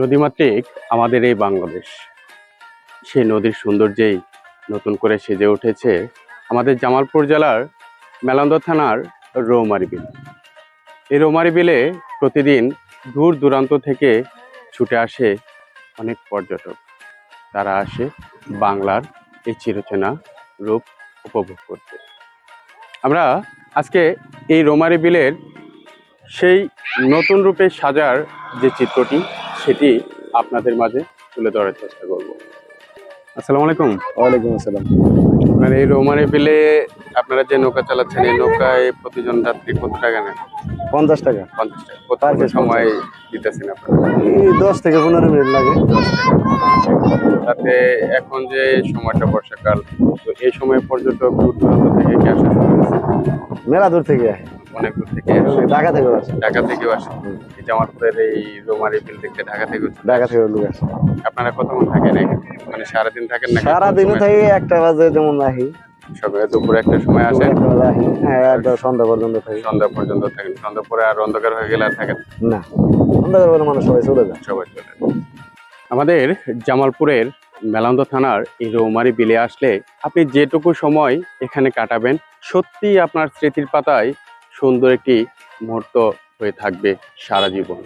নদীমাতৃক আমাদের এই বাংলাদেশ, সেই নদীর সৌন্দর্যেই নতুন করে সেজে উঠেছে আমাদের জামালপুর জেলার মেলান্দহ থানার রৌমারী বিল। এই রৌমারী বিলে প্রতিদিন দূর দূরান্ত থেকে ছুটে আসে অনেক পর্যটক। তারা আসে বাংলার এই চিরচেনা রূপ উপভোগ করতে। আমরা আজকে এই রৌমারী বিলের সেই নতুন রূপে সাজার যে চিত্রটি, সেটি আপনাদের মাঝে তুলে ধরার চেষ্টা করব। আসসালামু আলাইকুম। ওয়ালাইকুম আসসালাম। আপনার এই রৌমারী বিলে আপনারা যে নৌকা চালাচ্ছেন, এই নৌকায় প্রতিজন যাত্রী কত টাকা নেন? 50 টাকা। 50 টাকা। কত সময় দিতেছেন আপনারা? এই 10 থেকে 15 মিনিট লাগে। তাতে এখন যে সময়টা বর্ষাকাল, তো এই সময় পর্যটক দূর দূরান্ত থেকে কি আসা শুরু হয়েছে? মেলা দূর থেকে আসে, অনেক দূর থেকে আসে। ঢাকা থেকে আসে। ঢাকা থেকেও আসে। এই জামালপুরের এই রৌমারী বিল দেখতে ঢাকা থেকে ঢাকা থেকে লোক আসে। আপনারা কতক্ষণ থাকেন এখানে? মানে সারাদিন থাকেন নাকি? সারাদিনও থেকে 1টা বাজে যেমন রাখি, সকালে দুপুরে একটা সময় আসেন, হ্যাঁ, একদম সন্ধ্যা পর্যন্ত থাকি। সন্ধ্যা পর্যন্ত থাকেন। সন্ধ্যা পরে আর অন্ধকার হয়ে গেলে আর থাকেন না, সন্ধ্যা পরে মানুষ সবাই চলে যায়। সবাই চলে যায়। আমাদের জামালপুরের মেলান্দহ থানার এই রৌমারী বিলে আসলে আপনি যেটুকু সময় এখানে কাটাবেন, সত্যি আপনার স্মৃতির পাতায় সুন্দর একটি মুহূর্ত হয়ে থাকবে সারা জীবন।